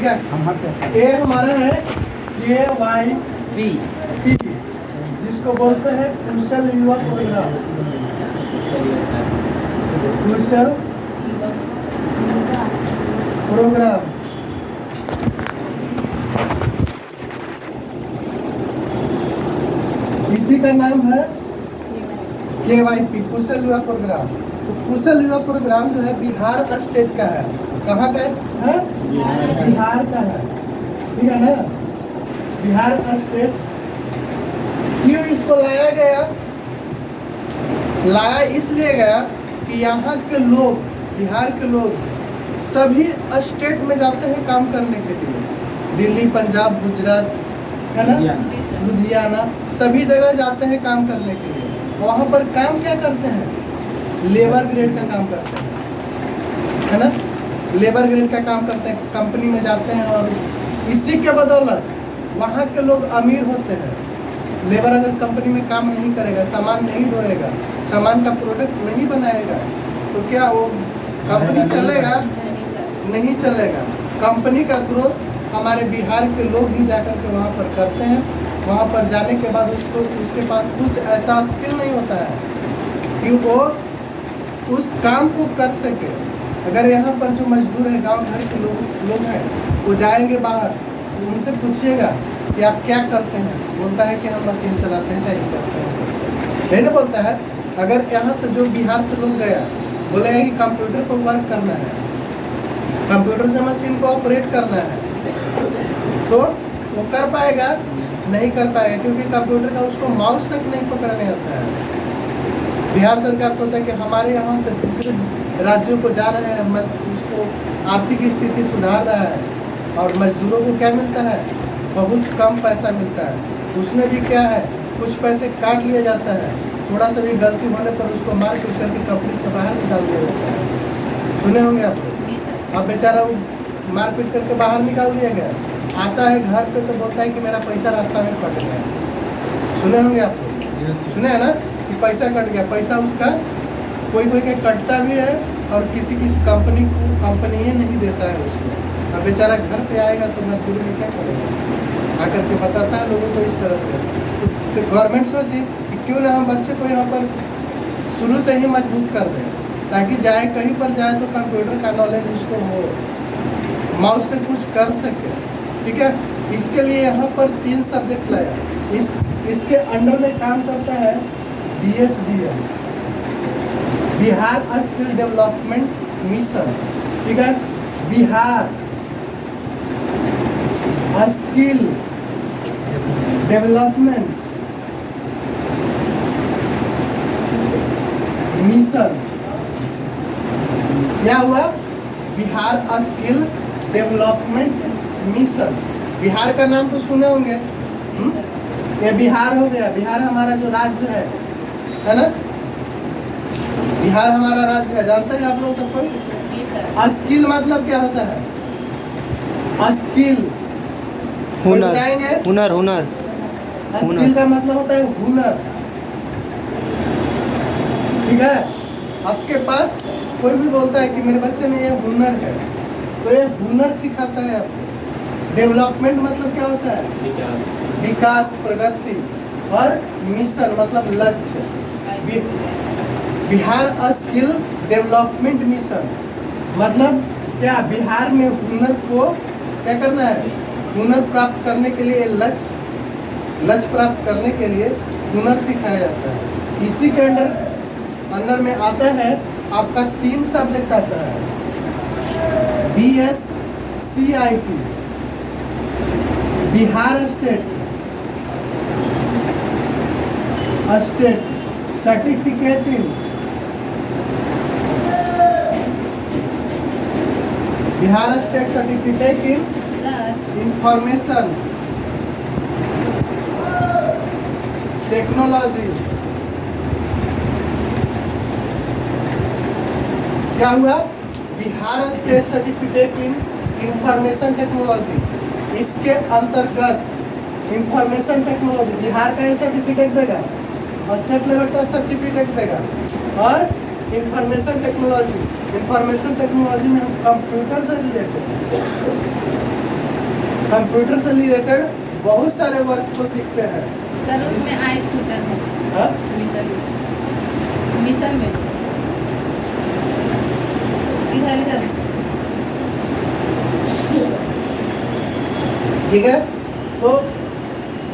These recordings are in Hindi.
ए हमारा है KYP, जिसको बोलते हैं कुशल युवा प्रोग्राम। कुशल प्रोग्राम इसी का नाम है KYP, कुशल युवा प्रोग्राम। तो कुशल युवा प्रोग्राम जो है बिहार स्टेट का है। कहाँ का है? बिहार का है, ठीक है ना? बिहार स्टेट। क्यों इसको लाया गया? लाया इसलिए गया कि यहाँ के लोग, बिहार के लोग सभी स्टेट में जाते हैं काम करने के लिए। दिल्ली, पंजाब, गुजरात, है ना, लुधियाना, सभी जगह जाते हैं काम करने के लिए। वहाँ पर काम क्या करते हैं? लेबर ग्रेड का काम करते हैं, है ना? लेबर ग्रेड का काम करते हैं, कंपनी में जाते हैं और इसी के बदौलत वहाँ के लोग अमीर होते हैं। लेबर अगर कंपनी में काम नहीं करेगा, सामान नहीं ढोएगा, सामान का प्रोडक्ट नहीं बनाएगा, तो क्या वो कंपनी चलेगा? नहीं चलेगा। कंपनी का ग्रोथ हमारे बिहार के लोग ही जाकर के वहाँ पर करते हैं। वहाँ पर जाने के बाद उसके पास कुछ ऐसा स्किल नहीं होता है कि वो उस काम को कर सके। अगर यहाँ पर जो मजदूर है, गांव घर के लोग हैं, वो जाएंगे बाहर, उनसे पूछिएगा कि आप क्या करते हैं, बोलता है कि हम मशीन चलाते हैं, चाहे करते हैं, नहीं ना बोलता है। अगर यहाँ से जो बिहार से लोग गया, बोलेगा कि कंप्यूटर पर वर्क करना है, कंप्यूटर से मशीन को ऑपरेट करना है, तो वो कर पाएगा? नहीं कर पाएगा, क्योंकि कंप्यूटर का उसको माउस तक नहीं पकड़ने आता है। बिहार सरकार सोचा कि हमारे यहाँ से दूसरे राज्यों को जा रहे हैं, उसको आर्थिक स्थिति सुधार रहा है और मजदूरों को क्या मिलता है? बहुत कम पैसा मिलता है। उसमें भी क्या है, कुछ पैसे काट लिया जाता है, थोड़ा सा भी गलती होने पर उसको मार पीट करके कंपनी से बाहर निकाल दिया जाता है। सुने होंगे आप लोग। अब बेचारा वो मार पीट करके बाहर निकाल दिया गया, आता है घर पे तो बोलता है कि मेरा पैसा रास्ता में कट गया। सुने होंगे आप लोग, सुने है ना कि पैसा कट गया। पैसा उसका कोई का कटता भी है और किसी कंपनी ही नहीं देता है उसको। अब बेचारा घर पे आएगा तो मजदूरी में क्या करेगा? आकर के बताता है लोगों को इस तरह से। तो गवर्नमेंट सोची कि क्यों ना हम बच्चे को यहाँ पर शुरू से ही मजबूत कर दें, ताकि जाए कहीं पर जाए तो कंप्यूटर का नॉलेज उसको हो, माउस से कुछ कर सके, ठीक है। इसके लिए यहाँ पर 3 सब्जेक्ट लाया। इसके अंडर में काम करता है BSDM, Bihar skill development mission, ठीक है। Bihar skill development mission. क्या हुआ? Bihar skill development mission. Bihar का नाम तो सुने होंगे, ये बिहार हो गया। बिहार हमारा जो राज्य है ना, बिहार हमारा राज्य है, जानते हैं आप लोग सबको। स्किल मतलब क्या होता है? स्किल हुनर, हुनर, हुनर। स्किल का मतलब होता है हुनर, ठीक है। आपके पास कोई भी बोलता है कि मेरे बच्चे में ये हुनर है, तो ये हुनर सिखाता है आपको। डेवलपमेंट मतलब क्या होता है? विकास, प्रगति। और मिशन मतलब लक्ष्य। बिहार स्किल डेवलपमेंट मिशन मतलब क्या? बिहार में हुनर को क्या करना है? हुनर प्राप्त करने के लिए, लक्ष्य प्राप्त करने के लिए हुनर सिखाया जाता है। इसी के अंदर में आता है आपका 3 सब्जेक्ट आता है। BSCIT, Bihar state certificate in, Bihar state certificate in information technology. क्या हुआ? Bihar state certificate in information technology. इसके अंतर्गत इंफॉर्मेशन टेक्नोलॉजी बिहार का ये सर्टिफिकेट देगा, स्टेट लेवल का सर्टिफिकेट देगा। और इंफॉर्मेशन टेक्नोलॉजी में हम कंप्यूटर से रिलेटेड कंप्यूटर से रिलेटेड बहुत सारे वर्क को सीखते हैं। सर उसमें आई छूटा है। हाँ? मिसल में इधर इधर ठीक है। तो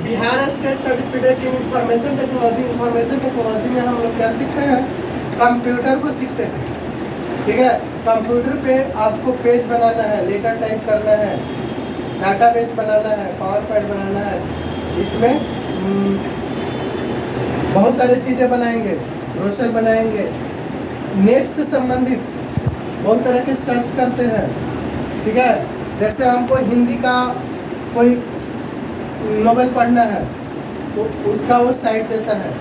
Bihar state certificate in information technology में हम लोग क्या सीखते हैं? कंप्यूटर को सीखते हैं। ठीक है, कंप्यूटर पे आपको पेज बनाना है, लेटर टाइप करना है, डाटाबेस बनाना है, पावर पॉइंट बनाना है। इसमें बहुत सारी चीज़ें बनाएंगे, ब्रोशर बनाएंगे, नेट से संबंधित बहुत तरह के सर्च करते हैं। ठीक है, जैसे हमको हिंदी का कोई नोवेल पढ़ना है तो उसका वो साइट देता है।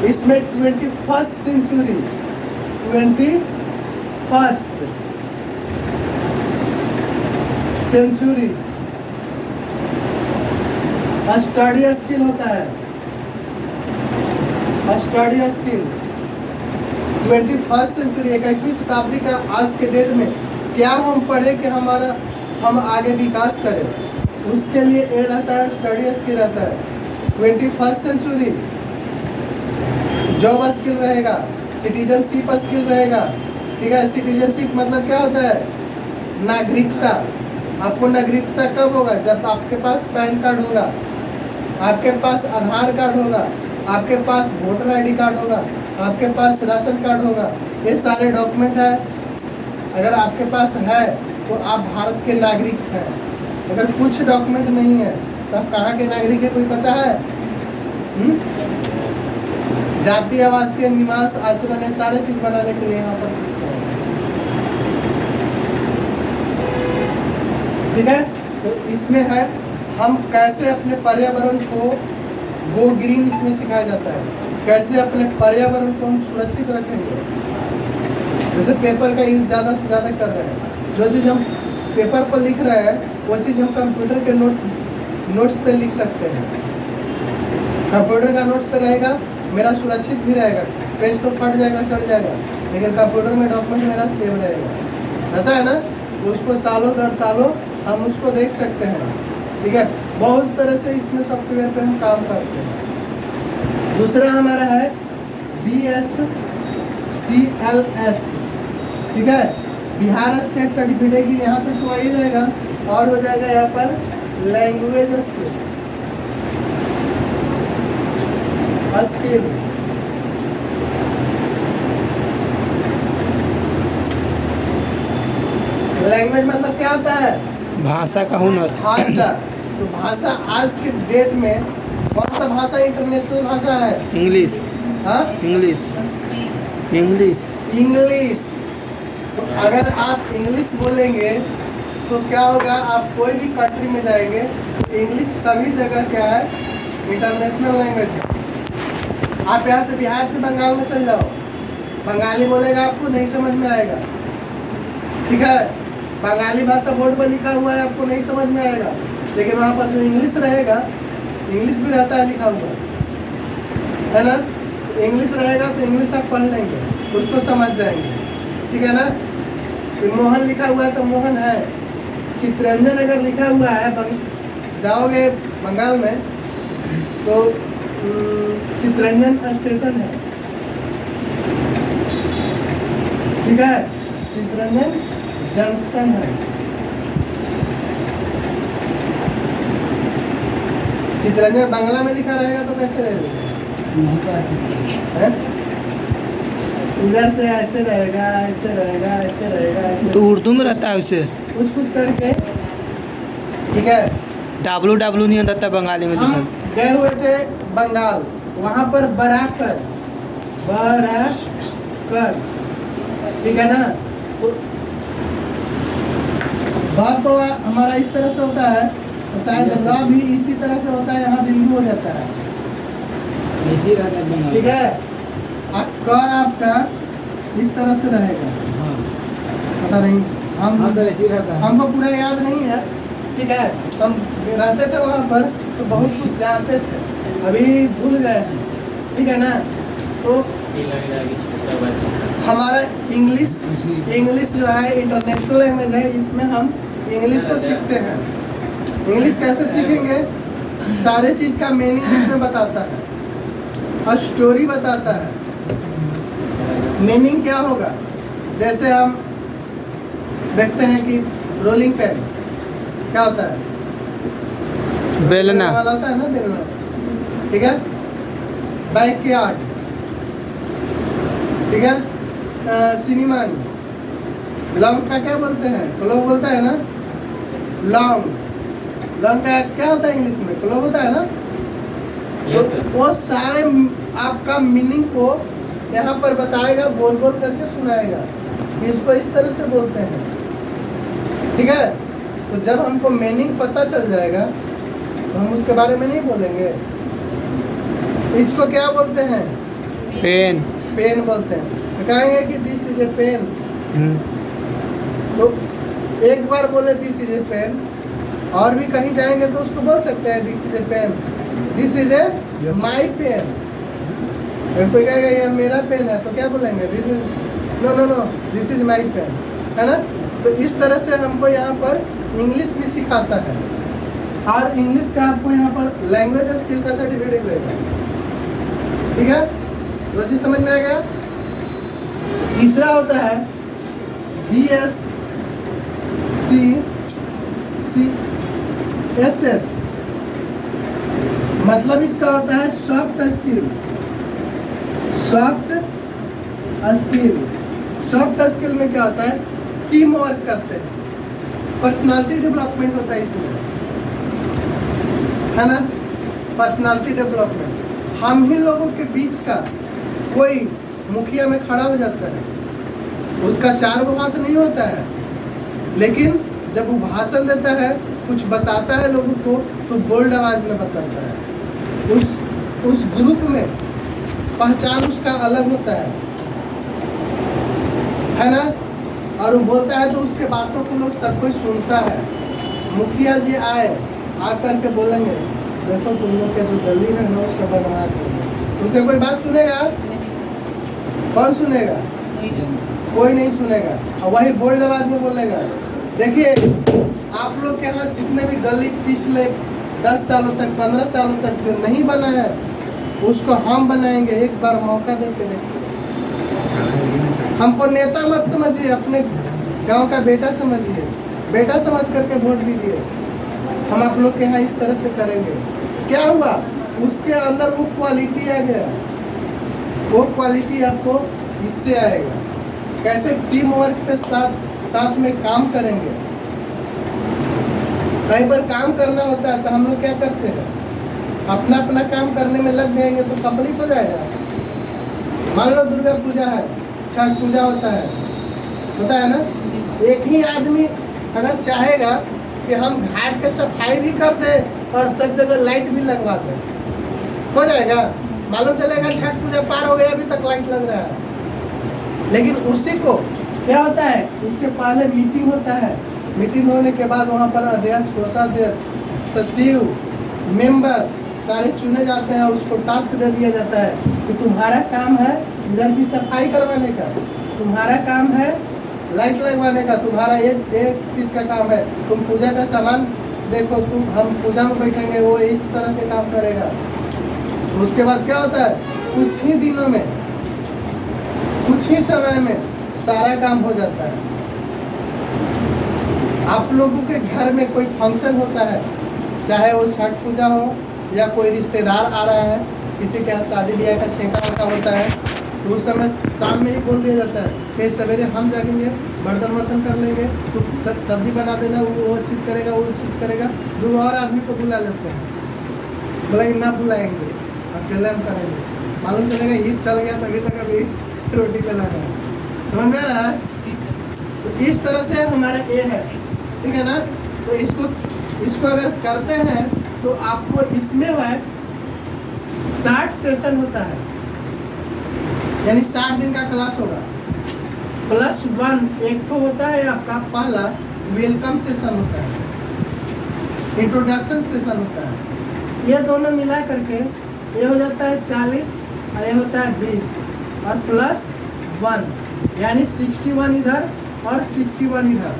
इसमें 21st सेंचुरी स्टडी स्किल होता है। स्टडी स्किल 21st सेंचुरी 21वीं शताब्दी का आज के डेट में क्या हम पढ़े कि हम आगे विकास करें, उसके लिए ये रहता है, स्टडी स्किल रहता है। 21st सेंचुरी जॉब स्किल रहेगा, सिटीजनशिप स्किल रहेगा। ठीक है, सिटीजनशिप मतलब क्या होता है? नागरिकता। आपको नागरिकता कब होगा? जब आपके पास पैन कार्ड होगा, आपके पास आधार कार्ड होगा, आपके पास वोटर आईडी कार्ड होगा, आपके पास राशन कार्ड होगा। ये सारे डॉक्यूमेंट है। अगर आपके पास है तो आप भारत के नागरिक हैं। अगर कुछ डॉक्यूमेंट नहीं है तो आप कहाँ के नागरिक है, कोई पता है? जाति, आवासीय, निवास, आचरण, ये सारे चीज बनाने के लिए यहाँ पर सीखते हैं। ठीक है, तो इसमें है हम कैसे अपने पर्यावरण को गो ग्रीन, इसमें सिखाया जाता है कैसे अपने पर्यावरण को हम सुरक्षित रखेंगे। जैसे पेपर का यूज ज़्यादा से ज़्यादा कर रहे हैं, जो चीज़ हम पेपर पर लिख रहे हैं वो चीज़ हम कंप्यूटर के नोट्स पे लिख सकते हैं। कंप्यूटर का नोट्स पे रहेगा, मेरा सुरक्षित भी रहेगा। पेज तो फट जाएगा, सड़ जाएगा, लेकिन कंप्यूटर में डॉक्यूमेंट मेरा सेव रहेगा। रहता है ना, उसको सालों दर सालों हम उसको देख सकते हैं। ठीक है, बहुत तरह से इसमें सॉफ्टवेयर पे हम काम करते हैं। दूसरा हमारा है BSCLS। ठीक है, बिहार स्टेट सर्टिफिकेट की यहाँ तक तो आ ही जाएगा, और हो जाएगा यहाँ पर लैंग्वेज स्किल। लैंग्वेज मतलब क्या होता है? भाषा का हुनर। भाषा। तो भाषा आज के डेट में कौन सा भाषा इंटरनेशनल भाषा है? इंग्लिश। हाँ, इंग्लिश। तो अगर आप इंग्लिश बोलेंगे तो क्या होगा? आप कोई भी कंट्री में जाएंगे तो इंग्लिश सभी जगह क्या है? इंटरनेशनल लैंग्वेज है। आप यहाँ से बिहार से बंगाल में चल जाओ, बंगाली बोलेगा आपको नहीं समझ में आएगा। ठीक है, बंगाली भाषा बोर्ड पर लिखा हुआ है, आपको नहीं समझ में आएगा, लेकिन वहाँ पर जो इंग्लिश रहेगा, इंग्लिश भी रहता है लिखा हुआ, है ना? इंग्लिश रहेगा तो इंग्लिश आप पढ़ लेंगे, उसको समझ जाएंगे। ठीक है ना? तो मोहन लिखा हुआ है तो मोहन है। चित्रंजन अगर लिखा हुआ है, जाओगे बंगाल में तो चित्रंजन स्टेशन है। ठीक है, चित्रंजन जंक्शन है। चित्रंजन बांग्ला में लिखा रहेगा तो कैसे रहेगा? इधर से ऐसे रहेगा, ऐसे रहेगा, ऐसे रहेगा, ऐसे। तो उर्दू में रहता है उसे कुछ करके। ठीक है, W नहीं रहता बंगाली में। हम गए हुए थे बंगाल, वहाँ पर बराकर। ठीक है ना? तो बात तो हमारा इस तरह से होता है, तो शायद र भी इसी तरह से होता है, यहाँ बिंदु हो जाता है। ठीक है, आपका इस तरह से रहेगा। पता नहीं, हमको पूरा याद नहीं है। ठीक है, हम रहते थे वहाँ पर तो बहुत कुछ जानते थे, अभी भूल गए हैं। ठीक है ना? तो हमारा इंग्लिश जो है इंटरनेशनल लैंग्वेज है, इसमें हम इंग्लिश को सीखते हैं। इंग्लिश कैसे सीखेंगे? सारे चीज का मीनिंग उसमें बताता है और स्टोरी बताता है। मीनिंग क्या होगा? जैसे हम देखते हैं कि रोलिंग पेन क्या होता है? बेलना। वाला होता है ना, बेलना। ठीक है। बैकयार्ड, ठीक है। सिनेमान, लॉन्ग का क्या बोलते हैं? क्लोव बोलता है ना। लॉन्ग, लॉन्ग का क्या होता है इंग्लिश में? क्लोव होता है ना। तो वो सारे आपका मीनिंग को यहाँ पर बताएगा, बोल बोल करके सुनाएगा। इसको इस तरह से बोलते हैं, ठीक है। तो जब हमको मीनिंग पता चल जाएगा तो हम उसके बारे में नहीं बोलेंगे। इसको क्या बोलते हैं? पेन। पेन बोलते हैं। तो कहेंगे कि दिस इज ए पेन, तो एक बार बोले दिस इज ए पेन, और भी कहीं जाएंगे तो उसको बोल सकते हैं this is a pen, this is a my pen. कोई कहेगा ये मेरा पेन है तो क्या बोलेंगे? This is no no no, this is my pen, है ना। तो इस तरह से हमको यहाँ पर इंग्लिश भी सिखाता है, और इंग्लिश का आपको यहाँ पर लैंग्वेज स्किल का सर्टिफिकेट देगा, ठीक है। दो चीज समझ में आ गया। तीसरा होता है BSc मतलब इसका होता है soft skill. Soft skill, soft skill में क्या होता है? टीम वर्क करते हैं, पर्सनालिटी डेवलपमेंट होता है इसमें, है ना। Personality development. हम ही लोगों के बीच का कोई मुखिया में खड़ा हो जाता है, उसका 4 गो हाथ नहीं होता है, लेकिन जब वो भाषण देता है, कुछ बताता है लोगों को, तो बोल्ड आवाज में बताता है। उस ग्रुप में पहचान उसका अलग होता है ना। और वो बोलता है तो उसके बातों को लोग सब कोई सुनता है। मुखिया जी आए, आकर के बोलेंगे देखो तुम लोग के जो गली है ना उसका बनवा दो, उसका कोई बात सुनेगा? कौन सुनेगा? कोई नहीं सुनेगा। और वही बोल्ड आवाज में बोलेगा देखिए आप लोग के यहाँ जितने भी गली पिछले 10 सालों तक 15 सालों तक जो नहीं बना है उसको हम बनाएंगे, एक बार मौका देके देखिए। हमको नेता मत समझिए, अपने गांव का बेटा समझिए, बेटा समझ करके वोट दीजिए। हम आप लोग के यहाँ इस तरह से करेंगे। क्या हुआ? उसके अंदर वो क्वालिटी आ गया, वो क्वालिटी आपको इससे आएगा। कैसे टीम वर्क के साथ में काम करेंगे। कई बार काम करना होता है तो हम लोग क्या करते हैं? अपना अपना काम करने में लग जाएंगे तो कंप्लीट हो जाएगा। मान लो दुर्गा पूजा है, छठ पूजा होता है ना। एक ही आदमी अगर चाहेगा कि हम घाट के सफाई भी कर दे और सब जगह लाइट भी लगवा दे, हो जाएगा? मालूम चलेगा छठ पूजा पार हो गया, अभी तक लाइट लग रहा है। लेकिन उसी को क्या होता है? उसके पहले मीटिंग होता है, मीटिंग होने के बाद वहाँ पर अध्यक्ष, कोषाध्यक्ष, सचिव, मेंबर सारे चुने जाते हैं। उसको टास्क दे दिया जाता है कि तुम्हारा काम है इधर की सफाई करवाने का, तुम्हारा काम है लाइट लगवाने का, तुम्हारा एक चीज़ का काम है तुम पूजा का सामान देखो, हम पूजा में बैठेंगे, वो इस तरह के काम करेगा। उसके बाद क्या होता है? कुछ ही दिनों में, कुछ ही समय में सारा काम हो जाता है। आप लोगों के घर में कोई फंक्शन होता है, चाहे वो छठ पूजा हो या कोई रिश्तेदार आ रहा है, किसी के यहाँ शादी ब्याह का छेका होता है, तो उस समय शाम में ही बोल दिया जाता है कि सवेरे हम जाएंगे, बर्तन वर्तन कर लेंगे, तो सब्जी बना देना, वो चीज़ करेगा, वो चीज़ करेगा। 2 और आदमी को बुला लेते हैं, बोलेंगे ना बुलाएंगे, अकेले हम करेंगे। मालूम चलेगा ईद चल गया तभी तक अभी रोटी पे लाना है। समझ में आ रहा है? तो इस तरह से हमारा ए है, ठीक है ना। तो इसको अगर करते हैं तो आपको इसमें है 60 सेशन होता है, यानी 60 दिन का क्लास होगा। +1 एक तो होता है आपका पहला वेलकम सेशन होता है, इंट्रोडक्शन सेशन होता है। ये दोनों मिला करके ये हो जाता है 40 और ये होता है 20 और +1 यानी 61 इधर और 61 इधर,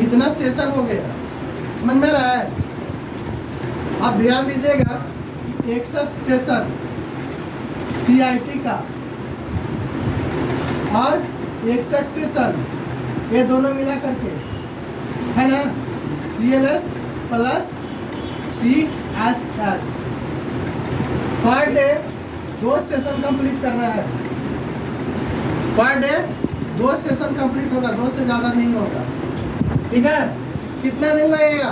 इतना सेशन हो गया। समझ में आ रहा है? अब ध्यान दीजिएगा, 61 सेशन CIT का और 61 सेशन ये दोनों मिला करके है ना, CLS plus CSS per day 2 session complete करना है। पर डे 2 सेशन कंप्लीट होगा, 2 से ज़्यादा नहीं होगा। ठीक है, कितना दिन लगेगा?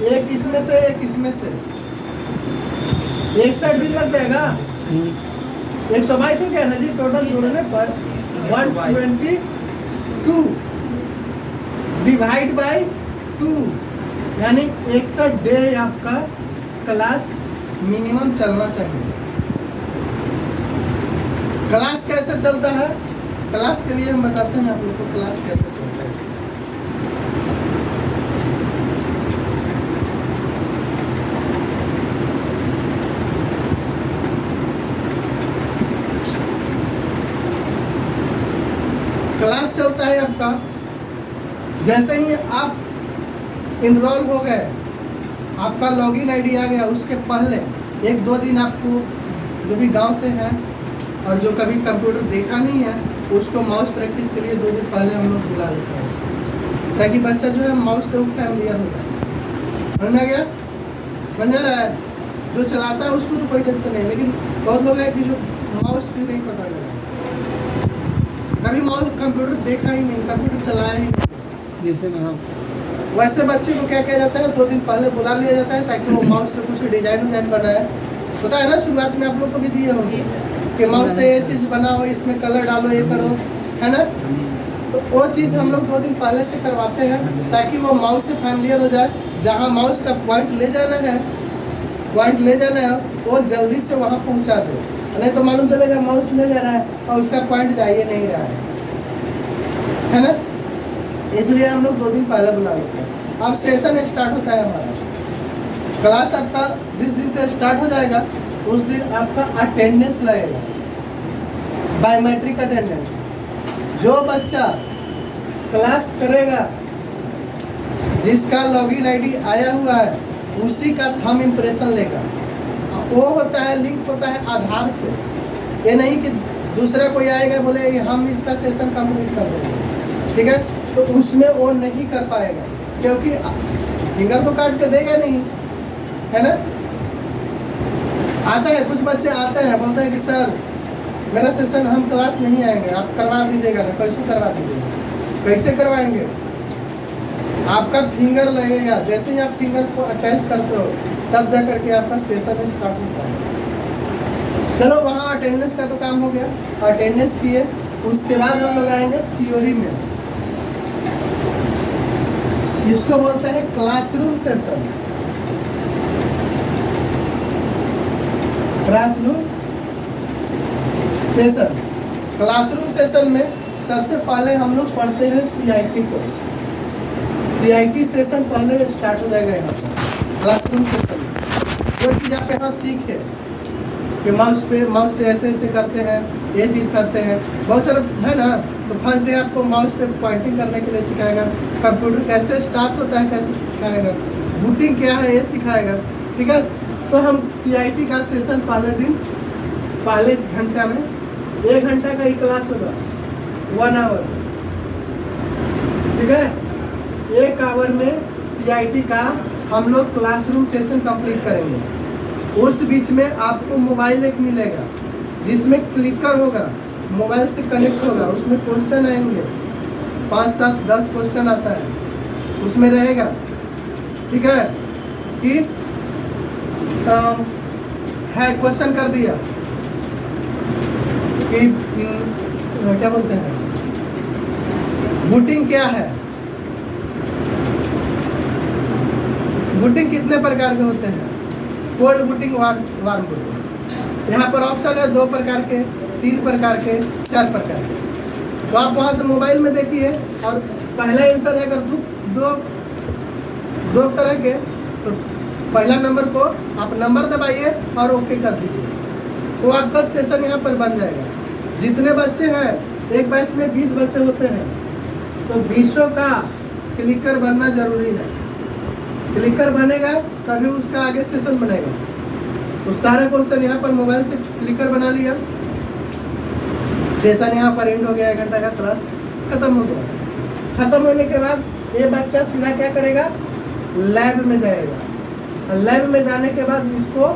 एक इसमें से एक इसमें से 61 दिन लग जाएगा। 122 हो गया ना जी, टोटल जोड़ने पर 122 डिवाइड बाय 2 यानी 61 डे आपका क्लास मिनिमम चलना चाहिए। क्लास कैसे चलता है? क्लास के लिए हम बताते हैं आप लोग को क्लास कैसे चलता है। क्लास चलता है आपका, जैसे ही आप इनरोल हो गए, आपका लॉगिन आईडी आ गया, उसके पहले 1-2 दिन आपको जो भी गांव से है और जो कभी कंप्यूटर देखा नहीं है उसको माउस प्रैक्टिस के लिए 2 दिन पहले हम लोग बुला लेते हैं, ताकि बच्चा जो है माउस से वो फैमिलियर हो जाए। समझ में आ गया? समझ आ रहा है? जो चलाता है उसको तो कोई टेंशन नहीं, लेकिन बहुत लोग हैं कि जो माउस भी नहीं पकड़ रहे हैं, कभी माउस कंप्यूटर देखा ही नहीं, कंप्यूटर चलाया ही नहीं। जैसे में हम वैसे बच्चे को क्या किया जाता है, 2 दिन पहले बुला लिया जाता है ताकि वो माउस से कुछ डिजाइन बनाए। पता है ना, शुरुआत में आप लोग को भी दिए होंगे कि माउस से ये चीज़ बनाओ, इसमें कलर डालो, ये करो, है ना। तो वो चीज़ हम लोग 2 दिन पहले से करवाते हैं ताकि वो माउस से फैमिलियर हो जाए। जहाँ माउस का पॉइंट ले जाना है वो जल्दी से वहाँ पहुँचा दे, नहीं तो मालूम चलेगा माउस ले जा रहा है और उसका पॉइंट जा ही नहीं रहा है ना। इसलिए हम लोग 2 दिन पहले बुला लेते हैं। अब सेशन स्टार्ट होता है हमारा। क्लास आपका जिस दिन से स्टार्ट हो जाएगा उस दिन आपका अटेंडेंस लगेगा, बायोमेट्रिक अटेंडेंस। जो बच्चा क्लास करेगा, जिसका लॉगिन आईडी आया हुआ है, उसी का थंब इम्प्रेशन लेगा। वो होता है, लिंक होता है आधार से। ये नहीं कि दूसरा कोई आएगा बोले हम इसका सेशन कंप्लीट कर देंगे, ठीक है, तो उसमें वो नहीं कर पाएगा, क्योंकि फिंगर तो काट के देगा नहीं, है ना। आता है, कुछ बच्चे आते हैं, बोलते हैं कि सर मेरा सेशन, हम क्लास नहीं आएंगे, आप करवा दीजिएगा ना। कैसे करवा दीजिएगा? कैसे करवाएंगे? आपका फिंगर लगेगा, जैसे ही आप फिंगर को अटैच करते हो तब जा करके आपका सेशन स्टार्ट होता है। चलो, वहाँ अटेंडेंस का तो काम हो गया, अटेंडेंस किए, उसके बाद हम लोग आएंगे थ्योरी में। इसको बोलते हैं क्लासरूम सेशन। क्लासरूम सेशन में सबसे पहले हम लोग पढ़ते हैं CIT को। CIT सेशन पहले स्टार्ट हो जाएगा यहाँ पर क्लासरूम सेशन में। जो चीज़ आप यहाँ सीखे कि माउस से ऐसे ऐसे करते हैं, ये चीज़ करते हैं, बहुत सारा है ना। तो फर्स्ट डे आपको माउस पे पॉइंटिंग करने के लिए सिखाएगा, कंप्यूटर कैसे स्टार्ट होता है कैसे सिखाएगा, बूटिंग क्या है ये सिखाएगा, ठीक है। तो हम CIT का सेशन पहले घंटा में 1 घंटा का ही क्लास होगा, 1 आवर, ठीक है। 1 आवर में CIT का हम लोग क्लासरूम सेशन कंप्लीट करेंगे। उस बीच में आपको मोबाइल एक मिलेगा जिसमें क्लिकर होगा, मोबाइल से कनेक्ट होगा, उसमें क्वेश्चन आएंगे, 5, 7, 10 क्वेश्चन आता है उसमें रहेगा, ठीक है। कि है क्वेश्चन कर दिया कि क्या बोलते हैं, बूटिंग क्या है, बूटिंग कितने प्रकार के होते हैं, कोल्ड बूटिंग, वार्म बूटिंग। यहाँ पर ऑप्शन है 2 प्रकार के, 3 प्रकार के, 4 प्रकार के। तो आप वहाँ से मोबाइल में देखिए और पहला आंसर है अगर दो तरह के, तो पहला नंबर को आप नंबर दबाइए और ओके कर दीजिए, तो आपका सेशन यहाँ पर बन जाएगा। जितने बच्चे हैं, एक बैच में 20 बच्चे होते हैं, तो 20 का क्लिकर बनना जरूरी है। क्लिकर बनेगा तभी उसका आगे सेशन बनेगा। तो सारे क्वेश्चन यहाँ पर मोबाइल से क्लिकर बना लिया, सेशन यहाँ पर एंड हो गया, 1 घंटा का क्लास खत्म हो गया। खत्म होने के बाद ये बच्चा सीधा क्या करेगा, लैब में जाएगा। लैब में जाने के बाद इसको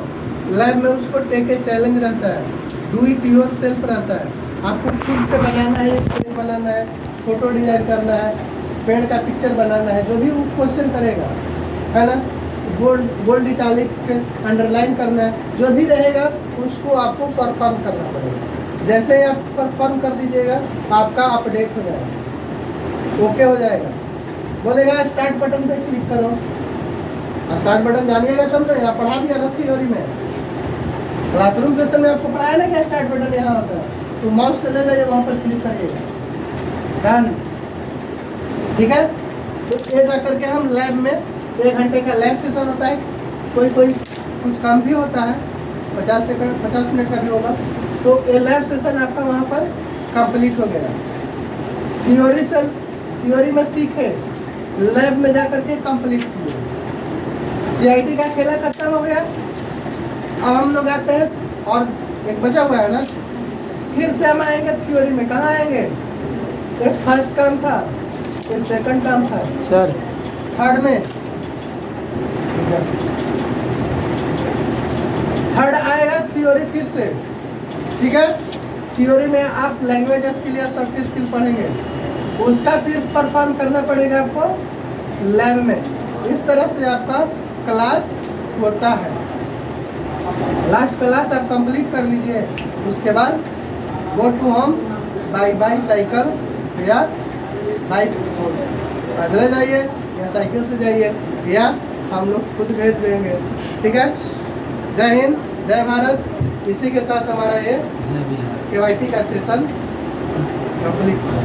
लैब में उसको टेक ए चैलेंज रहता है, डू इट योर सेल्फ रहता है। आपको खुद से बनाना है, पेज बनाना है, फोटो डिजाइन करना है, पेड़ का पिक्चर बनाना है, जो भी वो क्वेश्चन करेगा, है ना, गोल्ड इटालिक अंडरलाइन करना है, जो भी रहेगा उसको आपको परफॉर्म करना पड़ेगा। जैसे ही आप परफॉर्म कर दीजिएगा आपका अपडेट हो जाएगा, ओके हो जाएगा। बोलेगा स्टार्ट बटन पे क्लिक करो, स्टार्ट बटन जानिएगा तब ना, यहाँ पढ़ा दिया ना थ्योरी में, क्लासरूम सेशन में आपको पढ़ाया ना क्या स्टार्ट बटन यहाँ होता है, तो माउस से ले जाइए वहाँ पर क्लिक करिएगा, डन। ठीक है, तो ये जा करके हम लैब में 1 घंटे का लैब सेशन होता है, कोई कुछ काम भी होता है, 50 मिनट का भी होगा। तो ये लैब सेशन आपका वहाँ पर कंप्लीट हो गया। थ्योरी में सीखे, लैब में जा करके कंप्लीट किए, CIT का खेला खत्म हो गया। अब हम लोग आते हैं और एक बचा हुआ है ना, फिर से हम आएंगे थ्योरी में। कहाँ आएंगे, एक फर्स्ट काम था, एक सेकंड काम था सर, थर्ड में, थर्ड आएगा थ्योरी फिर से। ठीक है, थ्योरी में आप लैंग्वेज स्किल या सॉफ्ट स्किल पढ़ेंगे, उसका फिर परफॉर्म करना पड़ेगा आपको लैब में। इस तरह से आपका क्लास होता है। लास्ट क्लास आप कंप्लीट कर लीजिए, उसके बाद go to home by cycle या बाइक, पैदल जाइए या साइकिल से जाइए या हम लोग खुद भेज देंगे। ठीक है, जय हिंद, जय भारत। इसी के साथ हमारा ये KYT का सेशन कंप्लीट हुआ।